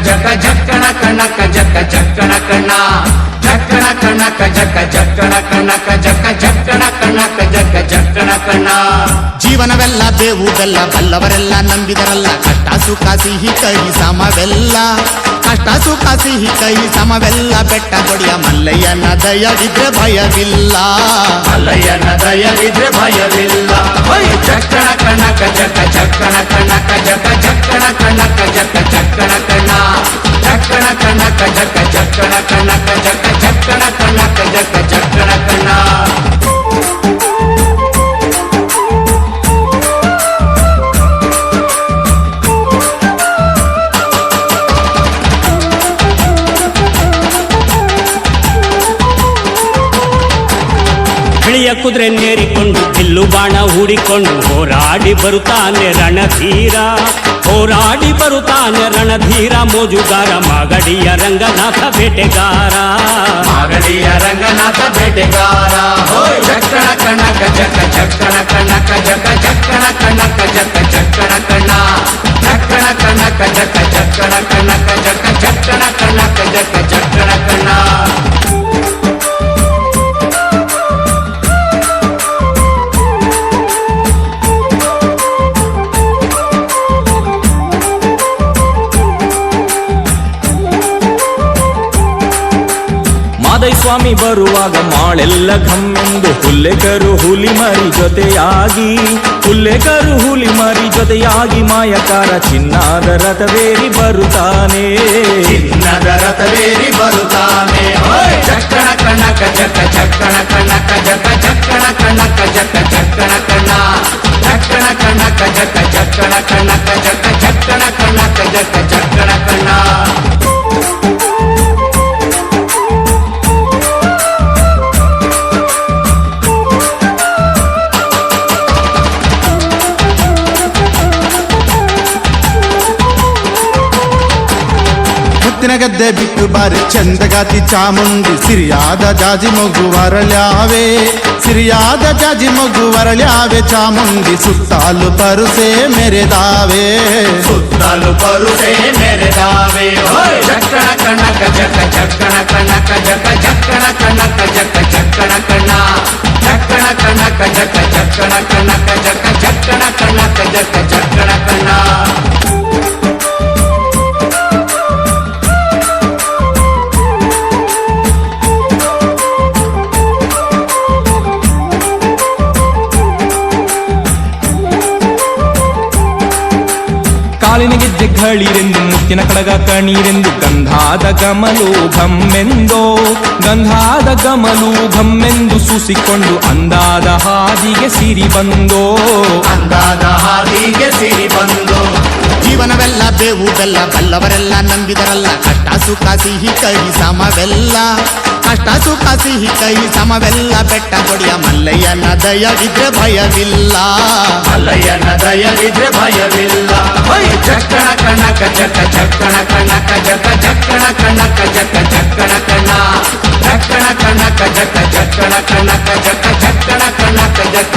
ಜಕ ಜಕ್ಕಣ ಕಣಕ ಜಕ ಜಕ್ಕಣ ಕಣ್ಣ ಜಕ್ಕಣ ಕಣಕ ಜಕ ಜಕ್ಕಣ ಕಣಕ ಜಕ ಜಕ್ಕಣ ಕಣಕ ಜಕ ಜಕ್ಕಣ ಕಣ್ಣ. ಜೀವನವೆಲ್ಲ ಬೇವು ಬೆಲ್ಲ ಬಲ್ಲವರೆಲ್ಲ ನಂಬಿದರಲ್ಲ ಕಷ್ಟ ಸುಖ ಸಿಹಿ ಕೈ ಸಮವೆಲ್ಲ ಕಷ್ಟ ಸುಖ ಸಿಹಿ ಕೈ ಸಮವೆಲ್ಲ ಬೆಟ್ಟ ಕೊಡಿಯ ಮಲ್ಲಯ್ಯನ ದಯವಿದ್ರೆ ಭಯವಿಲ್ಲ ಮಲ್ಲಯ್ಯನ ದಯವಿದ್ರೆ ಭಯವಿಲ್ಲ. ಜಕ್ಕಣ ಕಣಕ ಜಕ ಜಕ್ಕಣ ಕಣಕ ಜಕ ಜಕ್ಕಣ ಕಣಕ ಜಕ ಜಕ್ಕಣ ಕಣ್ಣ ಜಕ್ಕಣ ಕಣಕ ಜಕ ಜಕ್ಕಣ ಕಣಕ ಜಕ ಜಕ್ಕಣ ಕಣಕ ಜಕ ಜಕ್ಕಣ ಕಣ್ಣ. ಬಿಳಿಯ ಕುದುರೆ ನೇರಿಕೊಂಡು ಬಿಲ್ಲು ಬಾಣ ಹೂಡಿಕೊಂಡು ಹೋರಾಡಿ ಬರುತ್ತಾನೆ ರಣಧೀರ ಹೋರಾಡಿ ಬರುತ್ತಾನೆ ರಣಧೀರ ಮೋಜುಗಾರ ಮಾಗಡಿಯ ರಂಗನಾಥ ಬೇಟೆಗಾರ ಮಾಗಡಿಯ ರಂಗನಾಥ ಬೇಟೆಗಾರ. ಜಕ್ಕಣ ಕಣಕ ಜಕ ಜಕ್ಕಣ ಕಣಕ ಜಕ ಜಕ್ಕಣ ಕಣಕ ಜಕ ಜಕ್ಕಣ ಕಣ್ಣ ಜಕ್ಕಣ ಕಣಕ ಜಕ ಜಕ್ಕಣ ಕಣಕ ಜಕ ಜಕ್ಕಣ ಕಣಕ ಜಕ ಜಕ್ಕಣ ಕಣ್ಣ. ಮಾದೈ ಸ್ವಾಮಿ ಬರುವಾಗ ಮಾಳೆಲ್ಲ ಘಮ್ಮೆಂದು ಹುಲ್ಲೆಕರು ಹುಲಿ ಮರಿ ಜೊತೆಯಾಗಿ ಹುಲ್ಲೆಕರು ಹುಲಿ ಮರಿ ಜೊತೆಯಾಗಿ ಮಾಯಕಾರ ಚಿನ್ನದ ರಥವೇರಿ ಬರುತ್ತಾನೆ ಚಿನ್ನದ ರಥವೇರಿ ಬರುತ್ತಾನೆ. ಜಕ್ಕಣ ಕಣಕ ಜಕ ಜಕ್ಕಣ ಕಣಕ ಜಕ ಜಕ್ಕಣ ಕಣಕ ಜಕ ಜಕ್ಕಣ ಕಣ್ಣ ಜಕ್ಕಣ ಕಣಕ ಜಕ ಜಕ್ಕಣ ಕಣಕ ಜಕ ಜಕ್ಕಣ ಕಣಕ ಜಕ ಜಕ್ಕಣ ಕಣ್ಣ. ಮುತ್ತಿನ ಗದ್ದೆ ಬಿಟ್ಟು ಬಾರಿ ಚಂದಗಾತಿ ಚಾಮುಂಡಿ ಸಿರಿಯಾದ ಜಾಜಿ ಮಗು ವರಳ್ಯಾವೆ ಸಿರಿಯಾದ ಜಾಜಿ ಮಗು ವರಳ್ಯಾವೆ ಚಾಮುಂಡಿ ಸುತ್ತಾಲು ಪರುಸೆ ಮೆರೆದಾವೆ ಸುತ್ತಲೂ ಪರುಸೆ ಮೆರೆದಾವೆ. ಜಕ್ಕಣ ಕಣಕ ಜಕ ಜಕ್ಕಣ ಕಣಕ ಜಕ ಜಕ್ಕಣ ಕಣಕ ಜಕ ಜಕ್ಕಣ ಕಣ್ಣ ಜಕ್ಕಣ ಕಣಕ ಜಕ ಜಕ್ಕಣ ಕಣಕ ಜಕ ಜಕ್ಕಣ ಕಣಕ ಜಕ ಜಕ್ಕಣ ಕಣ್ಣ. ಕಾಲಿನ ಗೆಜ್ಜೆ ಘಳಿರೆಂದು ಮುತ್ತಿನ ಕಡಗ ಕಣೀರೆಂದು ಗಂಧಾದ ಗಮಲು ಘಮ್ಮೆಂದೋ ಗಂಧಾದ ಗಮಲು ಘಮ್ಮೆಂದು ಸೂಸಿಕೊಂಡು ಅಂದಾದ ಹಾದಿಗೆ ಸಿರಿ ಬಂದೋ ಅಂದಾದ ಹಾದಿಗೆ ಸಿರಿ ಬಂದು. ಜೀವನವೆಲ್ಲ ಬೇವು ಬೆಲ್ಲ ಬಲ್ಲವರೆಲ್ಲ ನಂಬಿದರಲ್ಲ ಕಷ್ಟ ಸುಖ ಸಿಹಿ ಕೈ ಸಮವೆಲ್ಲ ಕಷ್ಟ ಸುಖ ಸಿಹಿ ಕೈ ಸಮವೆಲ್ಲ ಬೆಟ್ಟ ಕೊಡಿಯ ಮಲ್ಲಯ್ಯನ ದಯವಿದ್ರೆ ಭಯವಿಲ್ಲ ಮಲ್ಲಯ್ಯನ ದಯವಿದ್ರೆ ಭಯವಿಲ್ಲ. ಜಕ್ಕಣ ಕಣಕ ಜಕ ಜಕ್ಕಣ ಕಣಕ ಜಕ ಜಕ್ಕಣ ಕಣಕ ಜಕ ಜಕ್ಕಣ ಕಣ್ಣ ಜಕ್ಕಣ ಕಣಕ ಜಕ ಜಕ್ಕಣ ಕಣಕ ಜಕ ಜಕ್ಕಣ ಕಣಕ ಜಕ